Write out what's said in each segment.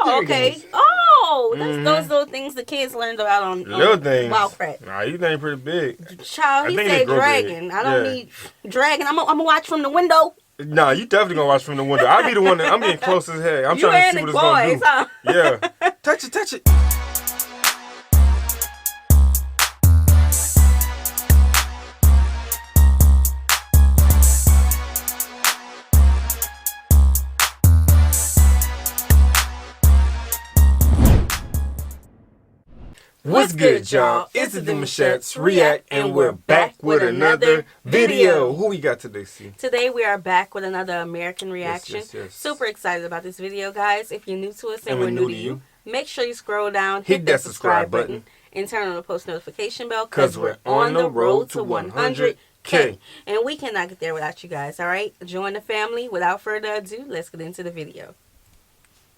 Oh, okay. Oh, that's those little things the kids learned about Little on things. Wild Crack. Nah, these things pretty big. Child, I he think they said grow dragon. big. I don't need dragon. I'm gonna watch from the window. Nah, you definitely gonna watch from the window. I'll be the one I'm getting close as hell. I'm You trying to and see the what it's gonna boys, do. huh? Yeah. Touch it, touch it. What's good, y'all? It's the Demouchets React, and we're back with another video. Who we got today, C? Today we are back with another American reaction. Yes. Super excited about this video, guys. If you're new to us and we're new to you, make sure you scroll down, hit that subscribe button, and turn on the post notification bell because we're on the road to 100K. And we cannot get there without you guys, all right? Join the family. Without further ado, let's get into the video.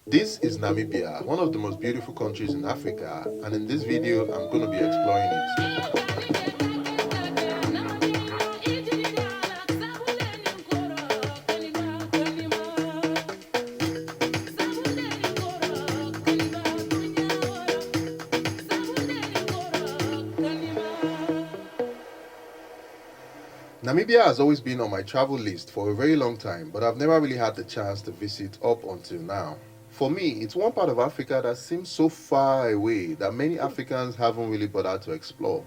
This is Namibia, one of the most beautiful countries in Africa, and in this video I'm going to be exploring it. Namibia has always been on my travel list for a very long time, but I've never really had the chance to visit up until now. For me, it's one part of Africa that seems so far away that many Africans haven't really bothered to explore.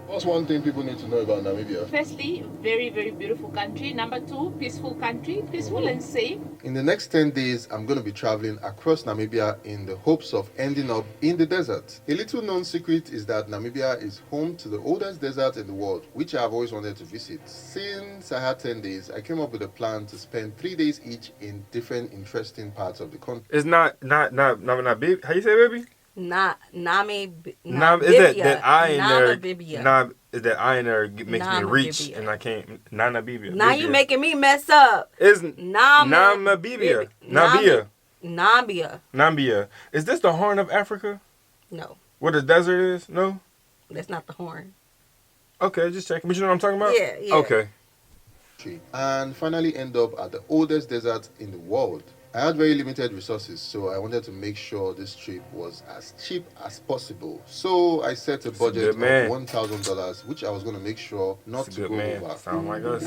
What's one thing people need to know about Namibia? Firstly, very, very beautiful country. Number two, peaceful country, peaceful and safe. In the next 10 days, I'm going to be traveling across Namibia in the hopes of ending up in the desert. A little known secret is that Namibia is home to the oldest desert in the world, which I've always wanted to visit. Since I had 10 days, I came up with a plan to spend 3 days each in different interesting parts of the country. It's not big. How you say, baby? Namibia. Is that I in there? Namibia. Is that I in there makes me reach Namibia. and I can't. Namibia. Now you making me mess up. It's Namibia. Namibia. Is this the Horn of Africa? No, Where the desert is? No. that's not the horn. Okay, just checking. But you know what I'm talking about? Yeah. Okay. And finally end up at the oldest desert in the world. I had very limited resources, so I wanted to make sure this trip was as cheap as possible. So I set a budget of $1,000, which I was going to make sure not to go over. Sound like us.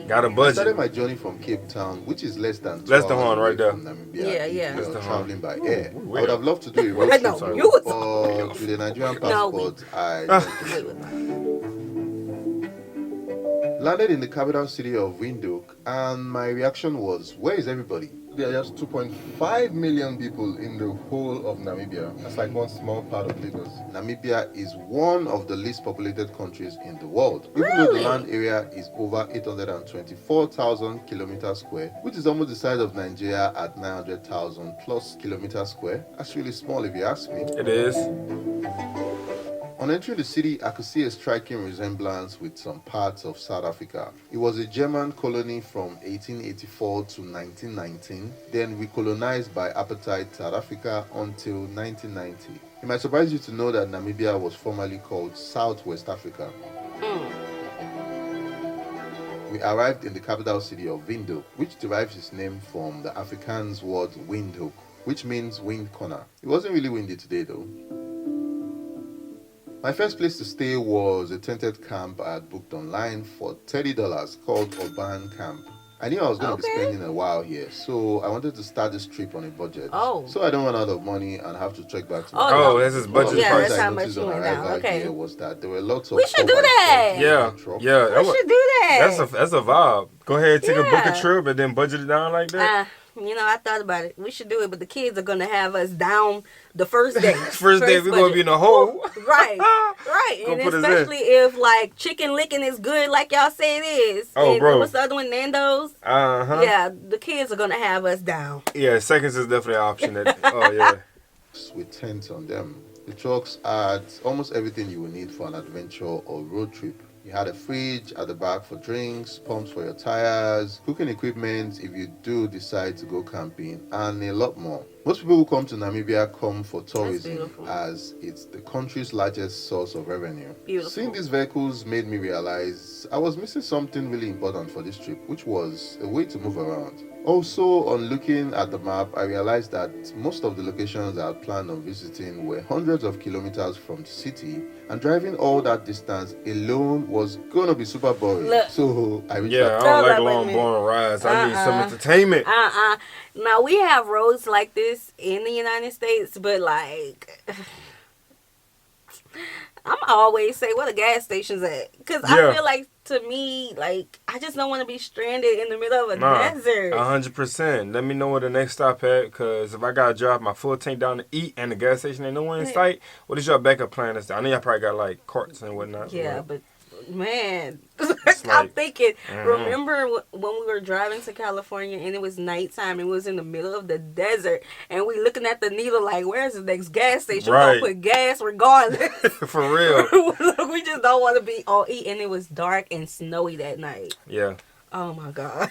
Got a I budget. started my journey from Cape Town, which is less than 2 That's the hours horn away right there. from Namibia. Yeah. If That's the traveling horn. by air. Ooh, I would have loved to do a road I trip, know. but You was with a Nigerian passport, I landed in the capital city of Windhoek, and my reaction was, where is everybody? There are just 2.5 million people in the whole of Namibia. That's like one small part of Lagos. Namibia is one of the least populated countries in the world. Even though the land area is over 824,000 kilometers square, which is almost the size of Nigeria at 900,000 plus kilometers square. That's really small if you ask me. It is. On entering the city, I could see a striking resemblance with some parts of South Africa. It was a German colony from 1884 to 1919, then recolonized by apartheid South Africa until 1990. It might surprise you to know that Namibia was formerly called Southwest Africa. We arrived in the capital city of Windhoek, which derives its name from the Afrikaans word windhoek, which means wind corner. It wasn't really windy today though. My first place to stay was a tented camp I had booked online for $30 called Urban Camp. I knew I was going to be spending a while here, so I wanted to start this trip on a budget. So I don't run out of money and have to check back to my that's his budget. Yeah, price. that's how much you went down. Okay. Here was that there were lots of We should do that. Yeah. We We should do that. That's a vibe. Go ahead, take a book a trip and then budget it down like that. I thought about it. We should do it, but the kids are gonna have us down the first day. First day we're gonna be in a hole. Right. And especially if like chicken licking is good, like y'all say it is. Oh, and bro. What's the other one? Nando's. Yeah, the kids are gonna have us down. Yeah, seconds is definitely an option. With tents on them. The trucks had almost everything you would need for an adventure or road trip. You had a fridge at the back for drinks, pumps for your tires, cooking equipment if you do decide to go camping, and a lot more. Most people who come to Namibia come for tourism beautiful. as it's the country's largest source of revenue. Beautiful. Seeing these vehicles made me realize I was missing something really important for this trip, which was a way to move around. Also, on looking at the map, I realized that most of the locations I had planned on visiting were hundreds of kilometers from the city, and driving all that distance alone was gonna be super boring. Look. So I reached Yeah, I out. don't like long, boring rides. I need some entertainment. Now, we have roads like this in the United States, but like, I'm always say where the gas stations at, because I feel like, to me, like, I just don't want to be stranded in the middle of a desert. 100%. Let me know where the next stop at, because if I gotta drive my full tank down to eat and the gas station ain't no one in sight, what is your backup plan? I know y'all probably got like carts and whatnot. Yeah, but man, like, I'm thinking, remember when we were driving to California and it was nighttime, it was in the middle of the desert, and we looking at the needle like, where's the next gas station? We're going to put gas regardless. For real. We just don't want to be all eat, and it was dark and snowy that night. Yeah. Oh my God.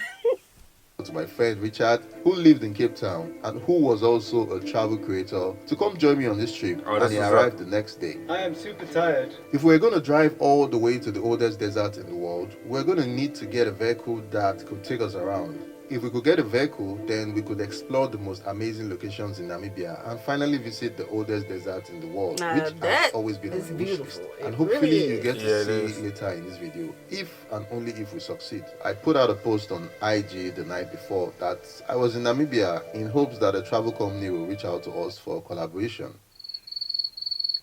To my friend Richard, who lived in Cape Town and who was also a travel creator, to come join me on this trip, and he arrived the next day. I am super tired. If we're going to drive all the way to the oldest desert in the world, we're going to need to get a vehicle that could take us around. If we could get a vehicle, then we could explore the most amazing locations in Namibia and finally visit the oldest desert in the world, which has always been on my wish list. And hopefully you get to see later in this video, if and only if we succeed. I put out a post on IG the night before that I was in Namibia in hopes that a travel company will reach out to us for collaboration.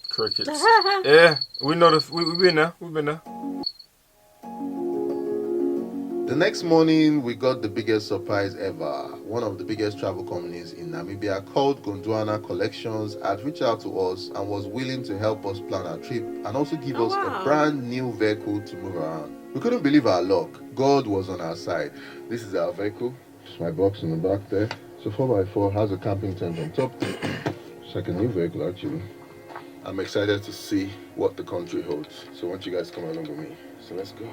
Crickets. Yeah, we know this. We've been there. We've been there. The next morning, we got the biggest surprise ever. One of the biggest travel companies in Namibia, called Gondwana Collections, had reached out to us and was willing to help us plan our trip and also give us a brand new vehicle to move around. We couldn't believe our luck. God was on our side. This is our vehicle. It's my box in the back there. So 4x4 has a camping tent on top. It's like a new vehicle actually. I'm excited to see what the country holds. So I want you guys to come along with me. So let's go.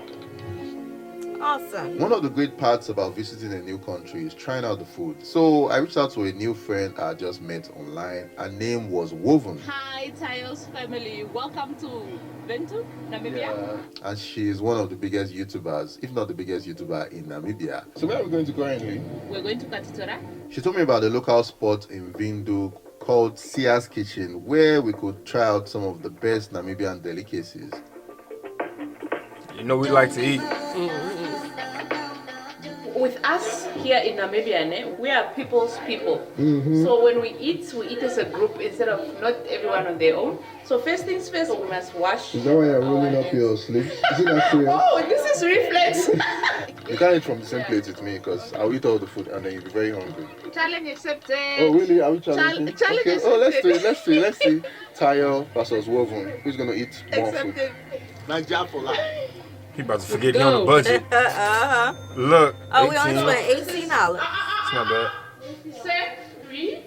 Awesome. One of the great parts about visiting a new country is trying out the food. So I reached out to a new friend I just met online. Her name was Woven. Hi, Tayo's family. Welcome to Wont, Namibia. Yeah. And she is one of the biggest YouTubers, if not the biggest YouTuber in Namibia. So where are we going to currently? We're going to Katitora. She told me about a local spot in Windhoek called Sia's Kitchen, where we could try out some of the best Namibian delicacies. You know we like to eat. With us here in Namibia, we are people's people. So when we eat as a group instead of not everyone on their own. So first things first, we must wash. Is that why you're rolling up your sleeves? Is it that serious? Oh, this is reflex. You can't eat from the same plate with me because I'll eat all the food and then you'll be very hungry. Challenge accepted. Oh really? Are we challenging? Challenge Okay. Oh, accepted. let's see. Tayo versus Woven. Who's gonna eat more food? Nigeria for life. He about to forget he on a budget. Look. Oh, we only spent $18. It's not bad. Set 3,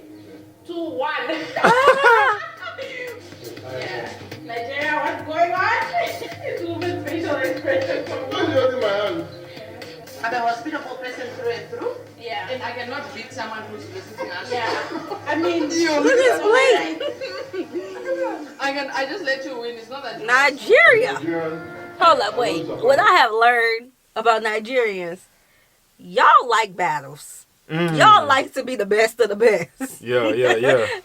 2, 1. Yeah. Nigeria, what's going on? It's woman's facial expression. Why are you holding my hand? I'm a hospitable person through and through. Yeah. And I cannot beat someone who's visiting us. Yeah. I mean, Look at his plate. I just let you win. It's not that Nigeria. Hold up, wait. What I have learned about Nigerians, y'all like battles. Y'all like to be the best of the best. Yeah.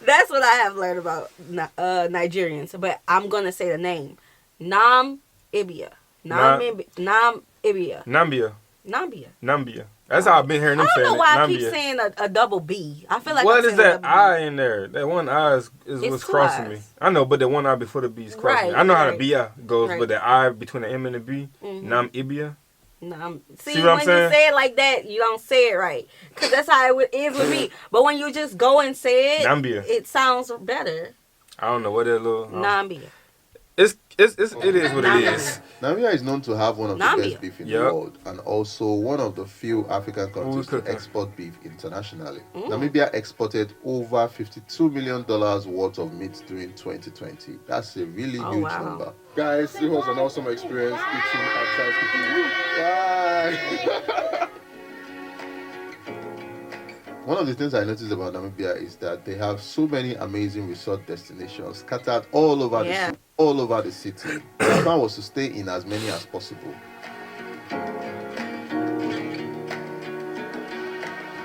That's what I have learned about Nigerians. But I'm going to say the name. Namibia. Namibia. That's how I've been hearing them I saying don't it. know why I Nambia. keep saying a double B. I feel like What I'm is saying that a double I in there? That one I is It's what's two crossing I's. me. I know, but the one I before the B is crossing me. Right, I know how the right. B goes, Right. but the I between the M and the B, Namibia. See, See what I'm when saying? you say it like that, you don't say it right. Because that's how it is with me. But when you just go and say it, Nambia. it sounds better. I don't know what that little. Nambia. It is what it is. Namibia is known to have one of the Nambia. best beef in Yep. the world and also one of the few African countries to cooking. export beef internationally. Namibia exported over $52 million worth of meat during 2020. That's a really huge wow. number. Guys, it was an awesome experience eating outside cooking. Bye! One of the things I noticed about Namibia is that they have so many amazing resort destinations scattered all over the city. The plan was to stay in as many as possible.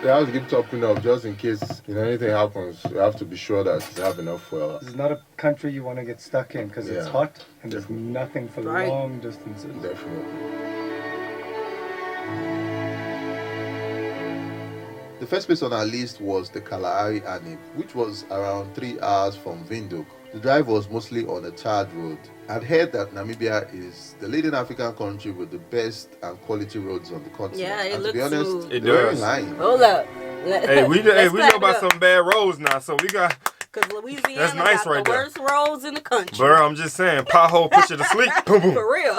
They have to keep topping up just in case anything happens. You have to be sure that you have enough fuel. This is not a country you want to get stuck in because it's hot and there's nothing for long distances. Definitely. The first place on our list was the Kalahari Anib, which was around 3 hours from Windhoek. The drive was mostly on a tarred road. I'd heard that Namibia is the leading African country with the best and quality roads on the continent. Yeah, it looks to be honest, smooth. It they're does. in line. Hold up. Hey, we know about some bad roads now, so we got. Because Louisiana That's nice got right the there. worst roads in the country. Bro, I'm just saying, pothole push you to sleep. Boom, boom. For real.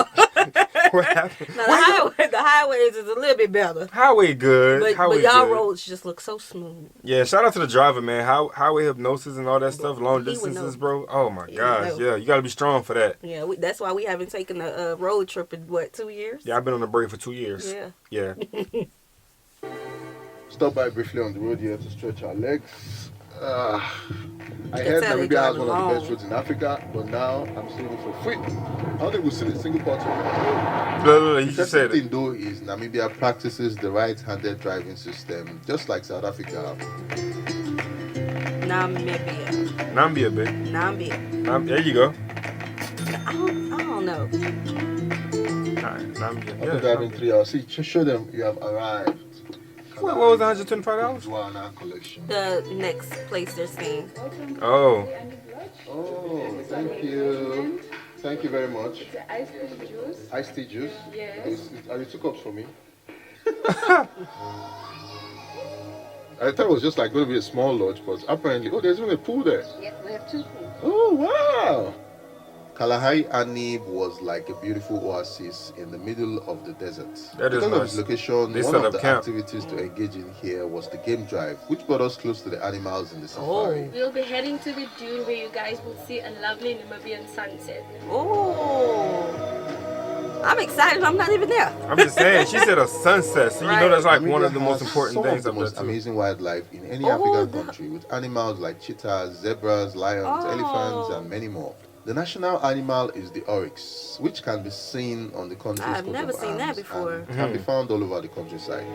What happened? Now, the highways is a little bit better. Highway good. But Highway y'all good. roads just look so smooth. Yeah, shout out to the driver, man. Highway hypnosis and all that stuff, long He would distances, know. bro. Oh my He gosh, would know. yeah, you gotta be strong for that. Yeah, that's why we haven't taken a road trip in, 2 years? Yeah, I've been on the break for 2 years. Yeah. Yeah. Stop by briefly on the road here to stretch our legs. I can heard tell they Namibia has drive one of the long. best roads in Africa, but now I'm seeing it for free. I don't think we've seen a single pothole. Look, he The just second said it. thing though is Namibia practices the right-handed driving system, just like South Africa. Namibia. Namibia, babe. Namibia. There you go. I don't know. Alright, Namibia. After Yeah. driving 3 hours, see, just show them you have arrived. What was $125? Joanna collection. The next place they're staying. Oh. Oh, thank you. Thank you very much. It's iced tea juice. Iced tea juice? Yes. Are you 2 cups for me? I thought it was just like going to be a small lodge, but apparently, there's even a pool there. Yes, we have 2 pools. Oh, wow. Kalahari Anib was like a beautiful oasis in the middle of the desert. That is because of nice. its location, They one set of up the camp. activities to engage in here was the game drive, which brought us close to the animals in the safari. We'll be heading to the dune where you guys will see a lovely Namibian sunset. Oh. I'm excited. I'm not even there. I'm just saying, she said a sunset, so you know that's like one Namibia of the most has important some things of up the there most too. amazing wildlife in any Oh, African the- country, with animals like cheetahs, zebras, lions, elephants, and many more. The national animal is the oryx, which can be seen on the country's I've coat never of seen that arms before. and can be found all over the countryside.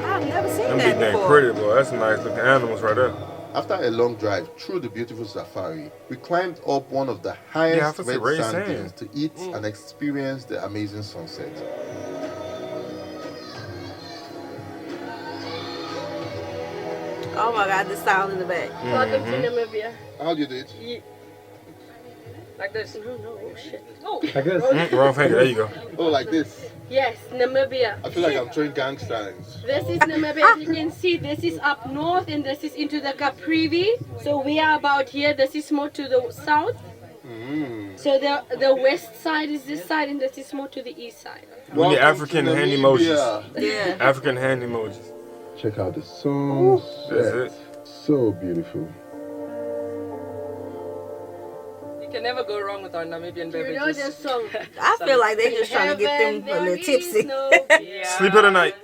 I've never seen Them that big dang before. pretty, boy. That's some nice looking animals right there. After a long drive through the beautiful safari, we climbed up one of the Yeah, I highest have to say, red Ray sand saying. dunes to eat and experience the amazing sunset. Oh my God, the sound in the back. Welcome to Namibia. How do you do it? Like this. Oh shit. Oh, Like this. Wrong finger. There you go. Oh, like this. yes, Namibia. I feel like I'm throwing gang signs. This is Namibia. As you can see, this is up north and this is into the Caprivi. So we are about here. This is more to the south. So the west side is this side and this is more to the east side. We need African to hand Namibia. emojis. Yeah. African hand emojis. Check out the sunset. That's it. So beautiful. You can never go wrong with our Namibian You know beverages. this song. I feel like they just trying to get them a little tipsy. Sleep of the night.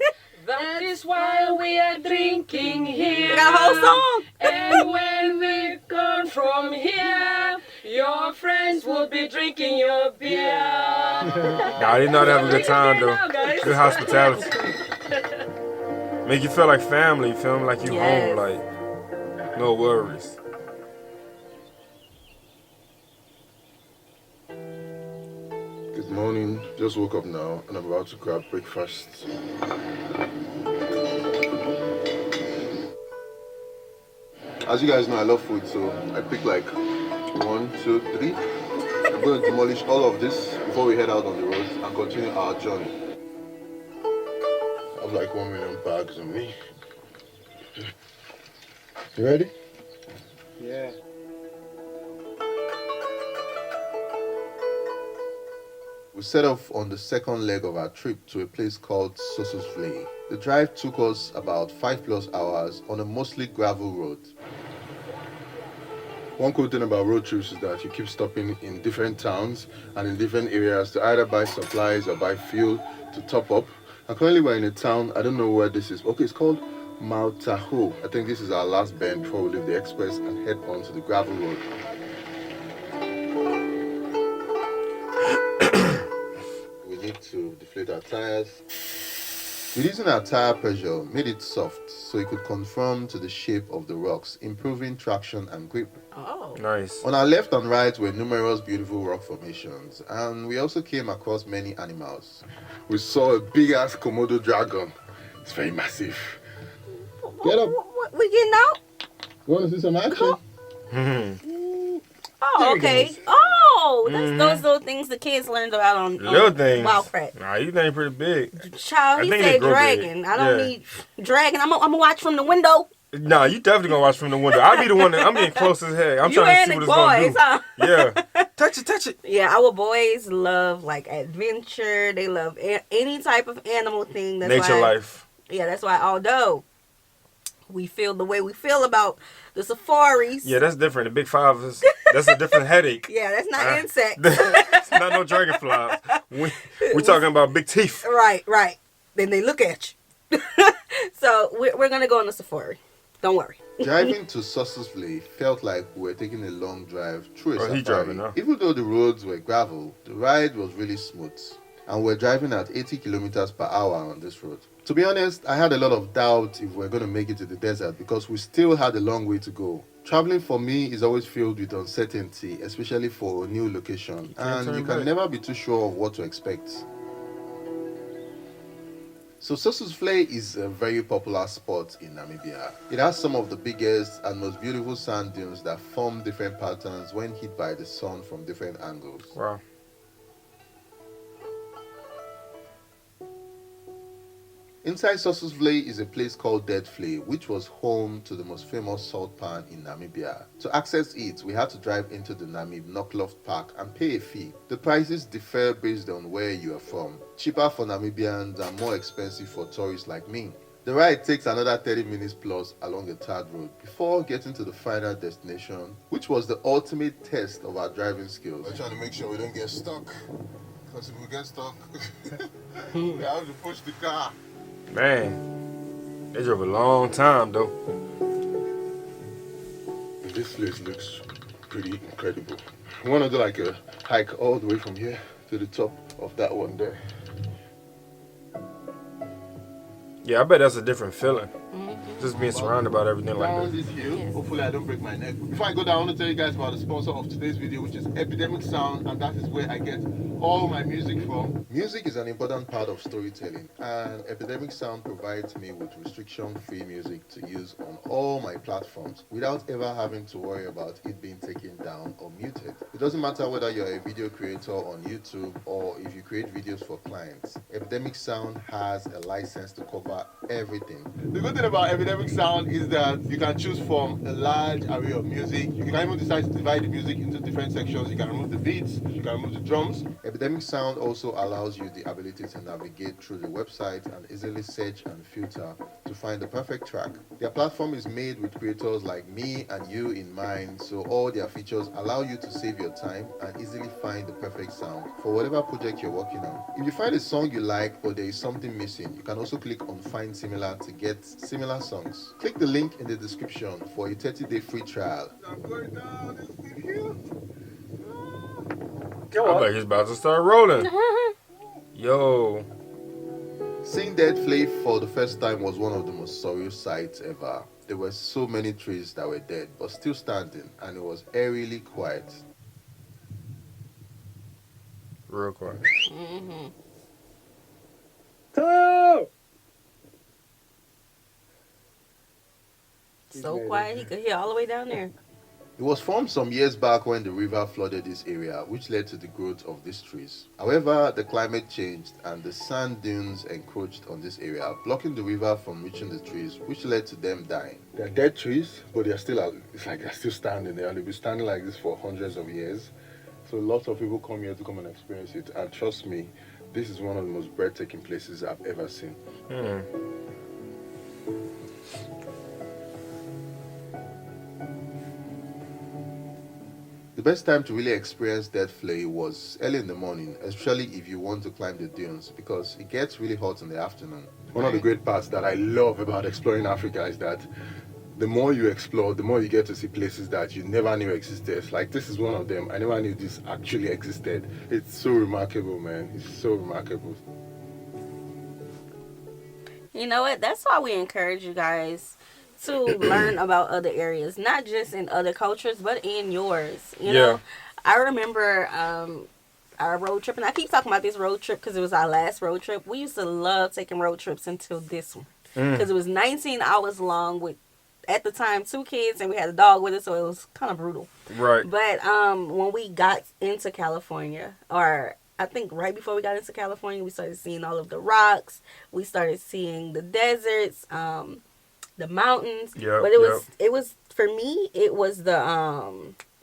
That is why we are drinking here. They got a whole song. And when we gone from here, your friends will be drinking your beer. Nah, I didn't know how to have a good time though. Now, guys. Good hospitality. Make you feel like family, feel like you Yes. home, like no worries. Good morning. Just woke up now and I'm about to grab breakfast. As you guys know, I love food, so I pick like 1, 2, 3. I'm going to demolish all of this before we head out on the road and continue our journey. I have like 1 million bags on me. You ready? Yeah. We set off on the second leg of our trip to a place called Sossusvlei. The drive took us about 5+ hours on a mostly gravel road. One cool thing about road trips is that you keep stopping in different towns and in different areas to either buy supplies or buy fuel to top up. Currently we're in a town, I don't know where this is. Okay, it's called Mautaho. I think this is our last bend before we leave the express and head on to the gravel road. We need to deflate our tires. Reducing our tire pressure made it soft so it could conform to the shape of the rocks, improving traction and grip. Oh. Nice. On our left and right were numerous beautiful rock formations, and we also came across many animals. We saw a big ass Komodo dragon. It's very massive. Get up. We getting out? You want to see some action? Oh, okay. Oh, that's those little things the kids learned about on Little things. Wildcraft. Nah, you think pretty big. Child, he I think they said grow dragon. big. I don't need dragon. I'm gonna watch from the window. Nah, you definitely gonna watch from the window. I'll be the one I'm getting close as heck. I'm You trying to see and what the it's boys, gonna do. huh? Yeah. Touch it. Yeah, our boys love like adventure. They love any type of animal thing. That's Nature why, life. Yeah, that's why although we feel the way we feel about the safaris. Yeah, that's different. The big five that's a different headache. Yeah, that's not insects. It's not no dragonflies. We talking about big teeth. Right. Then they look at you. So we're gonna go on the safari. Don't worry. Driving to Sossusvlei felt like we were taking a long drive through a safari. He driving now. Even though the roads were gravel, the ride was really smooth. And we're driving at 80 kilometers per hour on this road. To be honest, I had a lot of doubt if we're going to make it to the desert because we still had a long way to go. Traveling for me is always filled with uncertainty, especially for a new location. And you can never be too sure of what to expect. So Sossusvlei is a very popular spot in Namibia. It has some of the biggest and most beautiful sand dunes that form different patterns when hit by the sun from different angles. Wow. Inside Sossusvlei is a place called Deadflay, which was home to the most famous salt pan in Namibia. To access it, we had to drive into the Namib Knokloft Park and pay a fee. The prices differ based on where you are from. Cheaper for Namibians and more expensive for tourists like me. The ride takes another 30 minutes plus along a tarred road before getting to the final destination, which was the ultimate test of our driving skills. We're trying to make sure we don't get stuck, because if we get stuck, we have to push the car. Man, they drove a long time though. This place looks pretty incredible. We want to do like a hike all the way from here to the top of that one there. Yeah, I bet that's a different feeling. Just being surrounded by everything like Down this. this hill, hopefully I don't break my neck. Before I go down, I want to tell you guys about the sponsor of today's video, which is Epidemic Sound, and that is where I get all my music from. Music is an important part of storytelling, and Epidemic Sound provides me with restriction-free music to use on all my platforms without ever having to worry about it being taken down or muted. It doesn't matter whether you're a video creator on YouTube or if you create videos for clients. Epidemic Sound has a license to cover everything. The good thing about Epidemic Sound is that you can choose from a large array of music. You can even decide to divide the music into different sections. You can remove the beats, you can remove the drums. Epidemic Sound also allows you the ability to navigate through the website and easily search and filter to find the perfect track. Their platform is made with creators like me and you in mind, so all their features allow you to save your time and easily find the perfect sound for whatever project you're working on. If you find a song you like but there is something missing, you can also click on Find Similar to get similar songs. Click the link in the description for a 30-day free trial. I'm like, he's about to start rolling. Yo. Seeing Deadflay for the first time was one of the most surreal sights ever. There were so many trees that were dead but still standing, and it was eerily quiet. Real quiet. So quiet he could hear all the way down there. It was formed some years back when the river flooded this area, which led to the growth of these trees. However, the climate changed and the sand dunes encroached on this area, blocking the river from reaching the trees, which led to them dying. They're dead trees, but they're still, it's like they're still standing there. They've been standing like this for hundreds of years. So lots of people come here to come and experience it. And trust me, this is one of the most breathtaking places I've ever seen. The best time to really experience death flay was early in the morning, especially if you want to climb the dunes, because it gets really hot in the afternoon. One of the great parts that I love about exploring Africa is that the more you explore, the more you get to see places that you never knew existed. Like, this is one of them. I never knew this actually existed. It's so remarkable, man. It's so remarkable. You know what? That's why we encourage you guys to learn about other areas, not just in other cultures, but in yours. You know, I remember our road trip, and I keep talking about this road trip because it was our last road trip. We used to love taking road trips until this one, because it was 19 hours long with, at the time, 2 kids, and we had a dog with us, so it was kind of brutal. Right. But when we got into California, or I think right before we got into California, we started seeing all of the rocks. We started seeing the deserts, the mountains. Yeah. But it was for me, it was the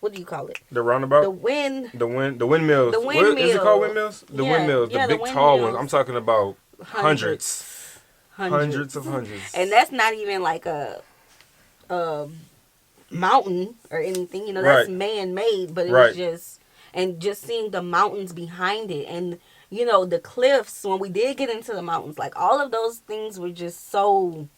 what do you call it? The roundabout? The windmills. The windmills. What, is it called windmills? The windmills. The big tall ones. I'm talking about hundreds of hundreds. And that's not even like a mountain or anything, you know, that's man-made, but it was just seeing the mountains behind it, and you know, the cliffs when we did get into the mountains, like all of those things were just so,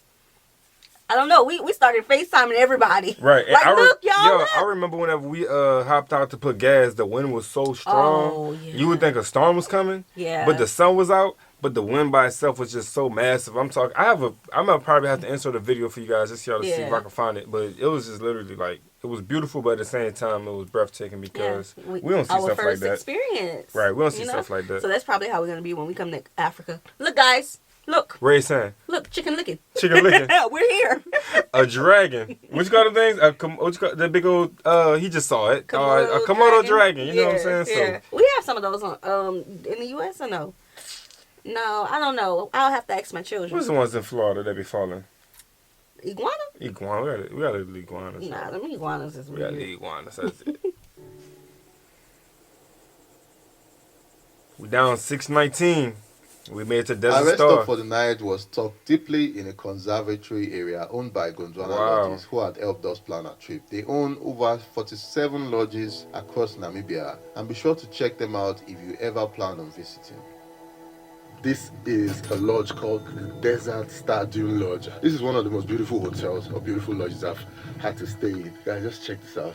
I don't know, we started FaceTiming everybody. Right. Like, look, y'all. I remember whenever we hopped out to put gas, the wind was so strong. Oh, yeah. You would think a storm was coming. Yeah. But the sun was out. But the wind by itself was just so massive. I'm gonna probably have to insert a video for you guys just so y'all to see if I can find it. But it was just literally like, it was beautiful, but at the same time it was breathtaking because we don't see stuff like that. Our first experience. Right, we don't see stuff like that. So that's probably how we're gonna be when we come to Africa. Look, guys, look. Ray saying. Look, chicken licking. Chicken licking. We're here. A dragon. What you call the things? What you call the big old? He just saw it. A Komodo dragon. You know what I'm saying? Yeah. So we have some of those in the U.S. or no? No, I don't know. I'll have to ask my children. What's the ones in Florida that be falling? Iguana? Iguana. We gotta eat iguanas. Nah, them iguanas is weird. We gotta eat iguanas. That's it. We down 619. We made it to Desert Our rest Star. stop for the night was tucked deeply in a conservatory area owned by Gondwana Lodges, who had helped us plan our trip. They own over 47 lodges across Namibia, and be sure to check them out if you ever plan on visiting. This is a lodge called the Desert Star Dune Lodge. This is one of the most beautiful hotels or beautiful lodges I've had to stay in. Guys, just check this out.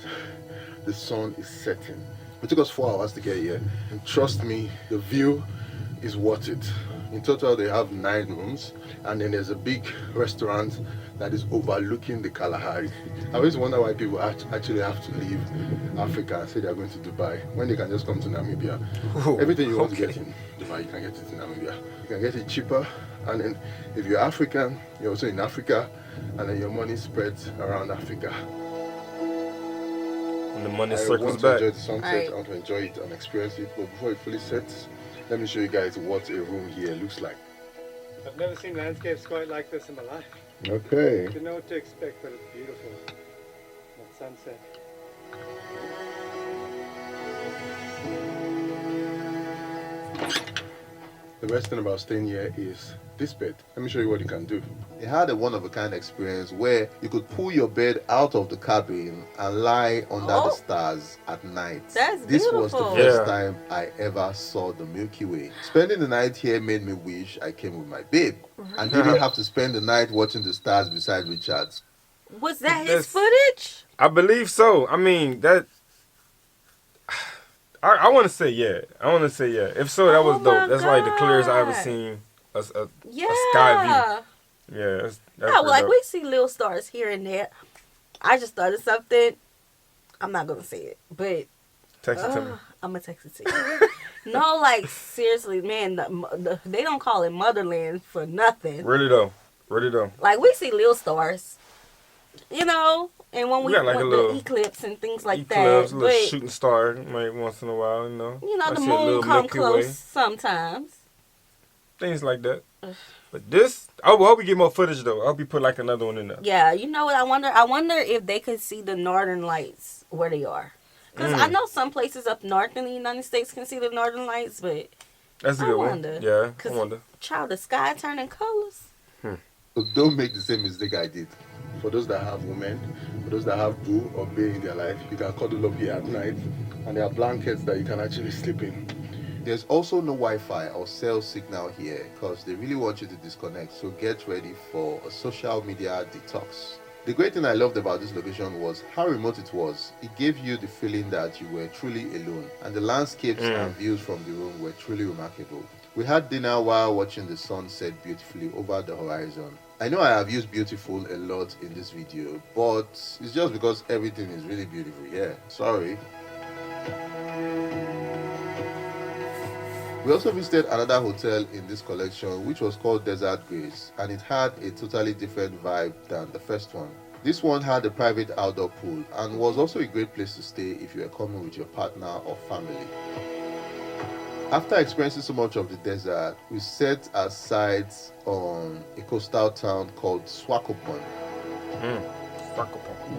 The sun is setting. It took us 4 hours to get here, and trust me, the view is worth it. In total, they have 9 rooms, and then there's a big restaurant that is overlooking the Kalahari. I always wonder why people actually have to leave Africa and say they're going to Dubai when they can just come to Namibia. Everything you want to get in Dubai, you can get it in Namibia. You can get it cheaper, and then if you're African, you're also in Africa, and then your money spreads around Africa. And the money I circles want to back. enjoy the sunset, I want to enjoy it and experience it, but before it fully sets, let me show you guys what a room here looks like. I've never seen landscapes quite like this in my life. Okay. I didn't know what to expect, but it's beautiful. That sunset. The best thing about staying here is this bed. Let me show you what you can do. It had a one-of-a-kind experience where you could pull your bed out of the cabin and lie under the stars at night. That's This beautiful. was the first time I ever saw the Milky Way. Spending the night here made me wish I came with my babe and didn't have to spend the night watching the stars beside Richard. Was that his footage? I believe so. I mean, that... I want to say yeah. If so, that was dope. That's like the clearest I ever seen a sky view. Yeah, that's well, like dope. We see little stars here and there. I just thought of something. I'm not gonna say it, but text it to me. I'm gonna text it to you. No, like seriously, man, they don't call it motherland for nothing. Really though. Like we see little stars, you know. And when we like want the eclipse and things like that. A little shooting star, like once in a while, you know. You know, the moon come close sometimes. Things like that. But this, I hope we get more footage though. I hope we put like another one in there. Yeah, you know what? I wonder if they could see the northern lights where they are. Because I know some places up north in the United States can see the northern lights, but that's a good one. Yeah, I wonder. Child, the sky turning colors. So don't make the same mistake I did. For those that have women, for those that have boo or bae in their life, you can cuddle up here at night, and there are blankets that you can actually sleep in. There's also no Wi-Fi or cell signal here because they really want you to disconnect, so get ready for a social media detox. The great thing I loved about this location was how remote it was. It gave you the feeling that you were truly alone, and the landscapes and views from the room were truly remarkable. We had dinner while watching the sun set beautifully over the horizon. I know I have used beautiful a lot in this video, but it's just because everything is really beautiful here. Sorry. We also visited another hotel in this collection which was called Desert Grace, and it had a totally different vibe than the first one. This one had a private outdoor pool and was also a great place to stay if you were coming with your partner or family. After experiencing so much of the desert, we set our sights on a coastal town called Swakopmund.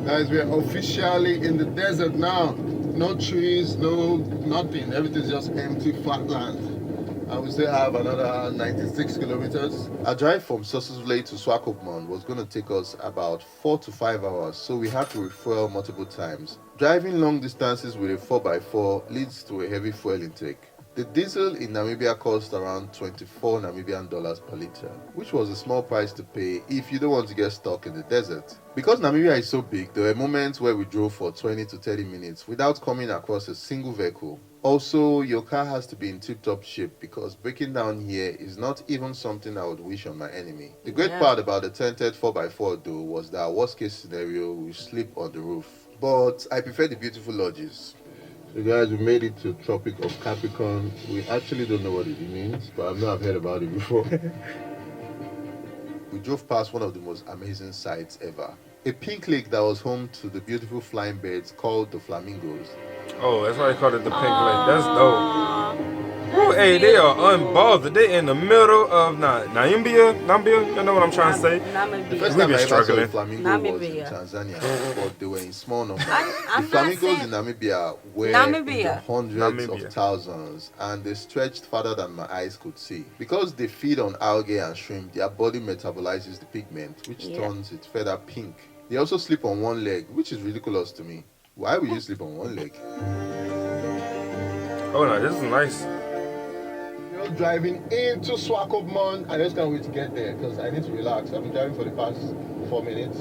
Guys, we are officially in the desert now. No trees, no nothing. Everything's just empty, flat land. And we still have another 96 kilometers. Our drive from Sossusvlei to Swakopmund was going to take us about 4 to 5 hours, so we had to refuel multiple times. Driving long distances with a 4x4 leads to a heavy fuel intake. The diesel in Namibia cost around 24 Namibian dollars per liter, which was a small price to pay if you don't want to get stuck in the desert. Because Namibia is so big, there were moments where we drove for 20 to 30 minutes without coming across a single vehicle. Also, your car has to be in tip-top shape because breaking down here is not even something I would wish on my enemy. The great part about the tented 4x4 though was that worst case scenario, we sleep on the roof. But I prefer the beautiful lodges. So guys, we made it to Tropic of Capricorn. We actually don't know what it means, but I know I've heard about it before. We drove past one of the most amazing sights ever. A pink lake that was home to the beautiful flying birds called the flamingos. Oh, that's why they call it the pink lake. That's dope. Ooh, hey, they are unbothered. They in the middle of Namibia. You know what I'm trying to say? The first time I ever saw a flamingo was in Tanzania, but they were in small numbers. The flamingos in Namibia were in the hundreds of thousands, and they stretched farther than my eyes could see. Because they feed on algae and shrimp, their body metabolizes the pigment, which turns its feather pink. They also sleep on one leg, which is ridiculous to me. Why would you sleep on one leg? Oh no, this is nice. We're driving into Swakopmund. I just can't wait to get there because I need to relax. I've been driving for the past 4 minutes.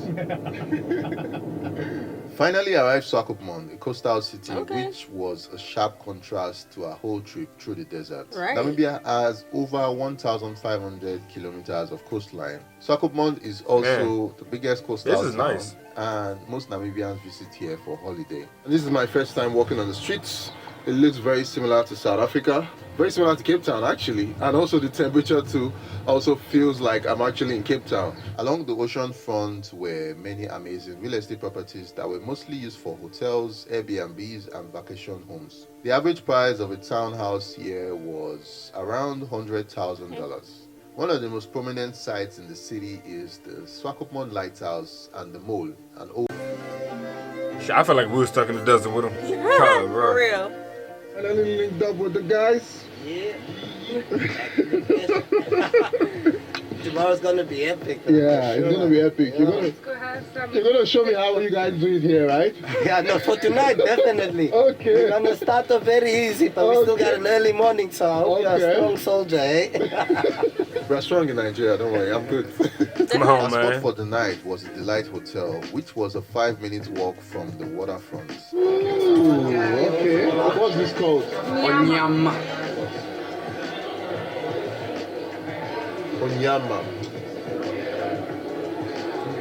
Finally arrived Swakopmund, a coastal city, which was a sharp contrast to our whole trip through the desert. Namibia has over 1,500 kilometers of coastline. Swakopmund is also the biggest coastal town. Nice. And most Namibians visit here for holiday. And this is my first time walking on the streets. It looks very similar to South Africa, very similar to Cape Town actually, and also the temperature too also feels like I'm actually in Cape Town. Along the ocean front were many amazing real estate properties that were mostly used for hotels, Airbnbs and vacation homes. The average price of a townhouse here was around $100,000. One of the most prominent sites in the city is the Swakopmund Lighthouse and the Mole, an old... I feel like we were stuck in the desert with them. Yeah, for real. And then linked up with the guys. Yeah. Tomorrow's gonna be epic. Yeah, it's gonna be epic. You're gonna show me how you guys do it here, right? Yeah, no, for tonight, definitely. Okay. We're gonna start off very easy, but we still got an early morning, so I hope you're a strong soldier, eh? We're strong in Nigeria, don't worry, I'm good. Come on, Our man. spot for the night was the Delight Hotel, which was a 5-minute walk from the waterfront. Ooh, okay. What's this called? Onyama. Onyama.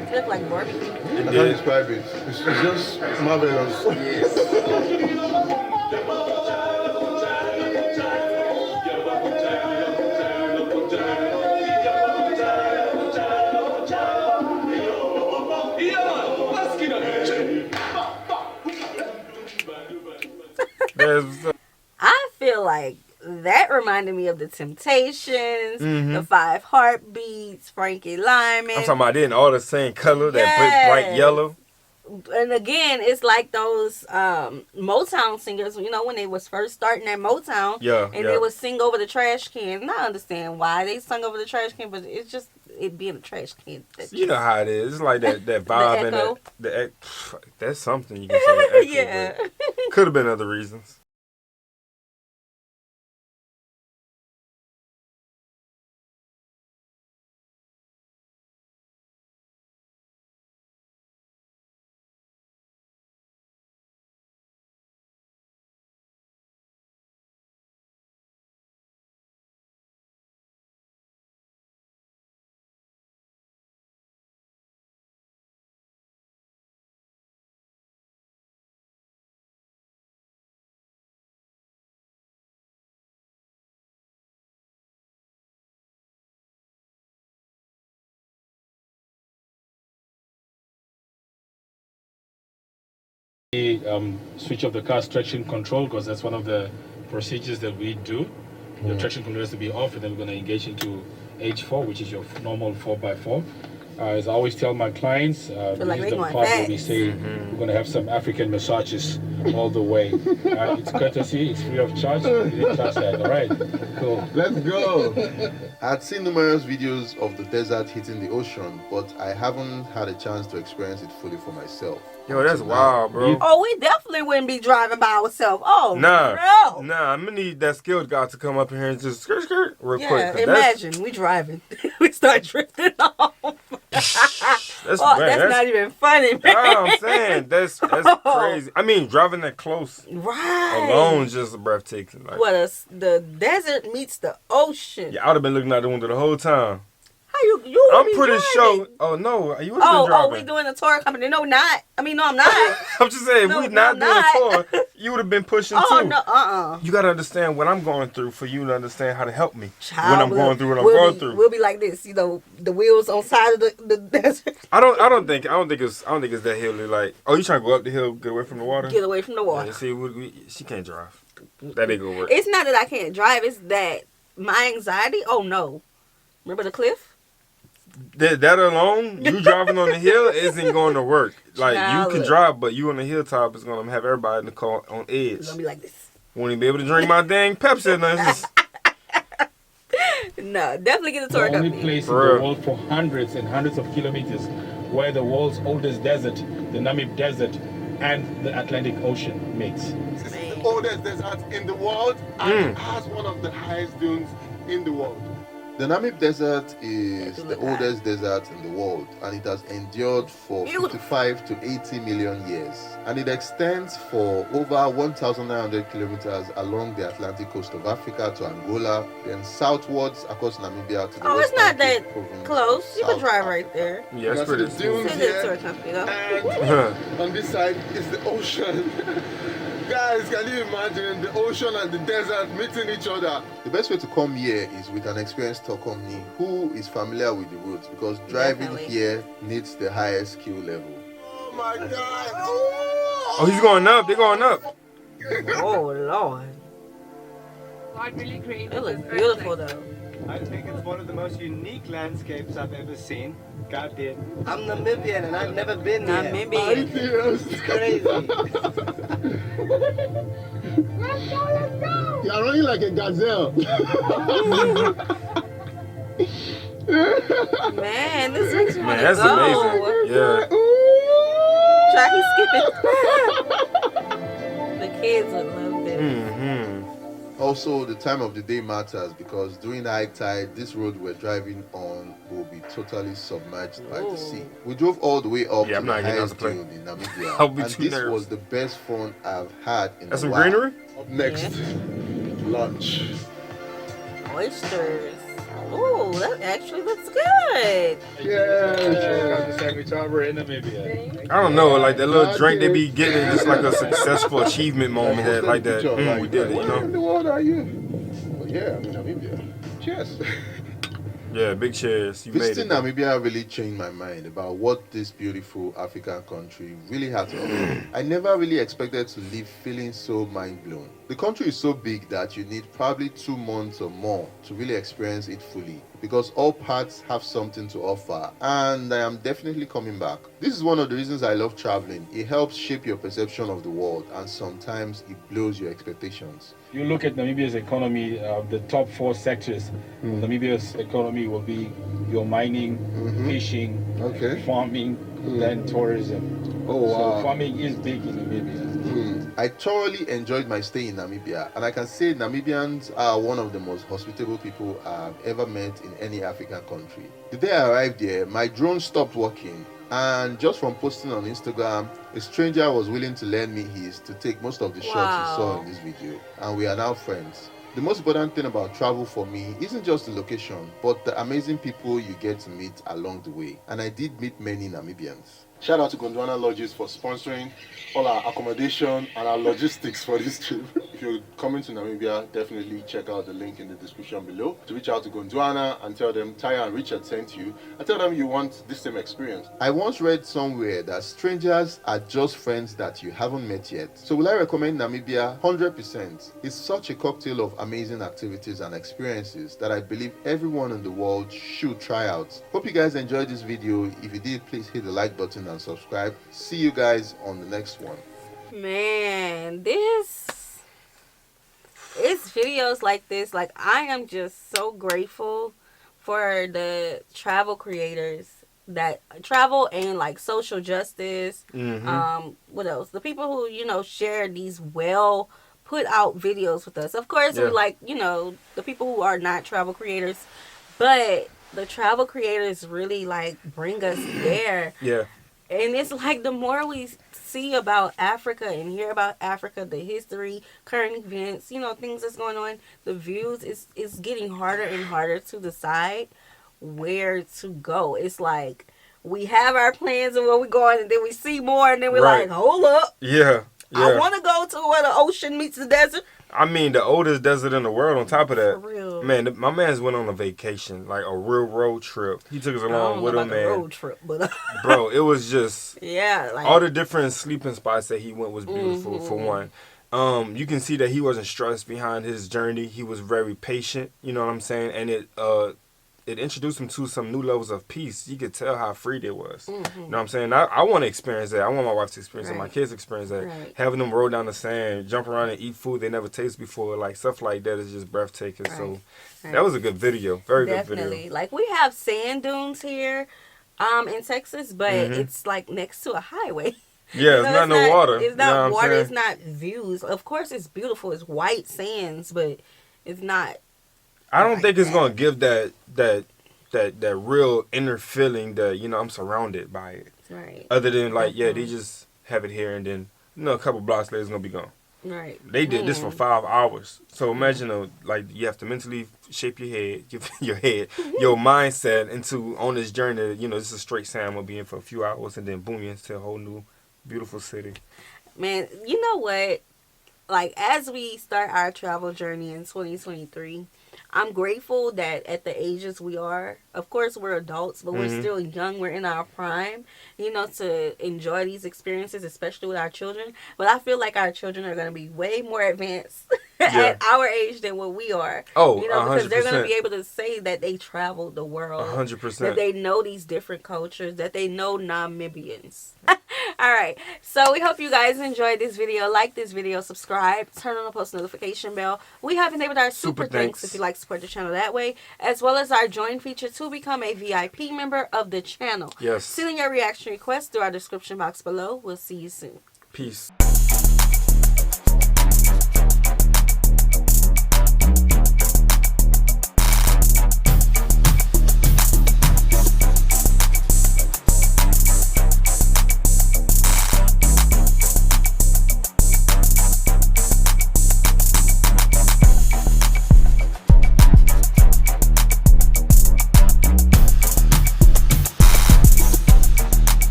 It looked like barbecue. I can't describe it. It's just marvelous. Yes. I feel like that reminded me of the Temptations, the 5 Heartbeats, Frankie Lyman. I'm talking about it in all the same color, that bright yellow. And again, it's like those Motown singers, you know, when they was first starting at Motown. They would sing over the trash can. And I understand why they sung over the trash can, but it's just, it be in a trash can. You know how it is. It's like that vibe and echo. that's something you can say. Echo, Yeah. Could have been other reasons. Switch off the car traction control, because that's one of the procedures that we do. The traction control has to be off, and then we're going to engage into H4, which is your normal 4x4. As I always tell my clients, this is the part where we say we're going to have some African massages all the way. It's courtesy, it's free of charge. You didn't touch that, all right? Cool. Let's go. I'd seen numerous videos of the desert hitting the ocean, but I haven't had a chance to experience it fully for myself. Yo, that's wild, bro. Oh, we definitely wouldn't be driving by ourselves. Oh, Nah, no. I'm gonna need that skilled guy to come up here and just skirt real quick. Yeah, imagine we driving. We start drifting off. That's not even funny, man. Oh, I'm saying that's crazy. I mean, driving that close alone just breathtaking. Like, the desert meets the ocean. Yeah, I would have been looking out the window the whole time. How you I'm pretty driving? sure. Oh no, you would have been driving. Oh, we doing a tour company? No, not. I mean, no, I'm not. I'm just saying, if we not doing a tour, you would have been pushing too. Oh no, You gotta understand what I'm going through for you to understand how to help me when I'm going through what I'm going through. We'll be like this, you know, the wheels on side of the desert. I don't think it's that hilly. Like, oh, you trying to go up the hill, get away from the water? Get away from the water. Yeah, see, she can't drive. That ain't gonna work. It's not that I can't drive. It's that my anxiety. Oh no, remember the cliff? That alone, you driving on the hill isn't going to work. Like, you can drive, but you on the hilltop is going to have everybody in the car on edge. It's going to be like this. Won't even be able to drink my dang Pepsi. No, definitely get a tour company. The only place in the world for hundreds and hundreds of kilometers where the world's oldest desert, the Namib Desert, and the Atlantic Ocean meets. This is the oldest desert in the world, and it has one of the highest dunes in the world. The Namib Desert is the oldest desert in the world, and it has endured for 55 to 80 million years. And it extends for over 1,900 kilometers along the Atlantic coast of Africa to Angola, then southwards across Namibia to the it's not that close. You can drive right there. Yeah, it's pretty cool. And on this side is the ocean. Guys, can you imagine the ocean and the desert meeting each other? The best way to come here is with an experienced tour company who is familiar with the routes, because driving here needs the highest skill level. Oh my God! Oh, he's going up. They're going up. Oh Lord! God really created it looks beautiful though. I think it's one of the most unique landscapes I've ever seen. God damn. I'm Namibian and I've never been there. Namibian. It's crazy. Let's go! You're running like a gazelle. Man, this makes me want to that's go. Amazing. Yeah. Try and skip it. The kids would love this. Also, the time of the day matters, because during high tide, this road we're driving on will be totally submerged by the sea. We drove all the way up to the highest dune in Namibia, and this was the best fun I've had in a while. That's some greenery? Up next, lunch. Oysters. Oh, that actually looks good. Yeah. Sandwich over in Namibia. I don't know, like that little drink they be getting, just like a successful achievement moment. That like that. We did it, you know. Where in the world are you? Well, yeah, I'm in Namibia. Cheers. Yeah, big cheers. You Visiting made it. Namibia really changed my mind about what this beautiful African country really has to offer. I never really expected to leave feeling so mind blown. The country is so big that you need probably 2 months or more to really experience it fully, because all parts have something to offer, and I am definitely coming back. This is one of the reasons I love traveling. It helps shape your perception of the world, and sometimes it blows your expectations. You look at Namibia's economy, the top 4 sectors of Namibia's economy will be your mining, fishing, farming, then tourism. Oh, wow. So farming is big in Namibia. I thoroughly enjoyed my stay in Namibia, and I can say Namibians are one of the most hospitable people I've ever met in any African country. The day I arrived here, my drone stopped working, and just from posting on Instagram, a stranger was willing to lend me his to take most of the shots he saw in this video, and we are now friends. The most important thing about travel for me isn't just the location, but the amazing people you get to meet along the way, and I did meet many Namibians. Shout out to Gondwana Lodges for sponsoring all our accommodation and our logistics for this trip. If you're coming to Namibia, definitely check out the link in the description below to reach out to Gondwana and tell them Taya and Richard sent you, and tell them you want this same experience. I once read somewhere that strangers are just friends that you haven't met yet. So will I recommend Namibia? 100%. It's such a cocktail of amazing activities and experiences that I believe everyone in the world should try out. Hope you guys enjoyed this video. If you did, please hit the like button and subscribe. See you guys on the next one. Man, it's videos like this, like, I am just so grateful for the travel creators that travel and like social justice. What else? The people who, you know, share these well put out videos with us. Of course, we like, you know, the people who are not travel creators, but the travel creators really like bring us there. And it's like the more we see about Africa and hear about Africa, the history, current events, you know, things that's going on, the views is getting harder and harder to decide where to go. It's like we have our plans and where we're going, and then we see more, and then we're like, hold up. I want to go to where the ocean meets the desert. I mean, the oldest desert in the world on top of that. For real. Man, my man's went on a vacation, like a real road trip. He took us along with him, man. Road trip, but bro, it was just like, all the different sleeping spots that he went was beautiful. For one, you can see that he wasn't stressed behind his journey. He was very patient. You know what I'm saying? And it introduced him to some new levels of peace. You could tell how free it was. You know what I'm saying? I want to experience that. I want my wife to experience it. My kids experience that. Having them roll down the sand, jump around and eat food they never tasted before, like stuff like that is just breathtaking. So that was a good video. Very good video. Like, we have sand dunes here in Texas, but it's like next to a highway. Yeah, it's not no water. It's not water. It's not views. Of course, it's beautiful. It's white sands, but it's not. I don't think it's gonna give that real inner feeling that, you know, I'm surrounded by it. Right. Other than like, they just have it here, and then, you know, a couple blocks later it's gonna be gone. Right. They did this for 5 hours. So imagine, like, you have to mentally shape your head, your mindset into on this journey. You know, this is straight sand. We'll be in for a few hours, and then boom, you're into a whole new beautiful city. Man, you know what? Like, as we start our travel journey in 2023, I'm grateful that at the ages we are, of course we're adults, but we're still young. We're in our prime, you know, to enjoy these experiences, especially with our children. But I feel like our children are going to be way more advanced at our age than what we are. Oh, you know, because 100%. they're going to be able to say that they traveled the world. 100%. That they know these different cultures, that they know Namibians. All right. So we hope you guys enjoyed this video. Like this video, subscribe, turn on the post notification bell. We have enabled our super thanks if you like to support the channel that way, as well as our join feature to become a VIP member of the channel. Yes. Send in your reaction requests through our description box below. We'll see you soon. Peace.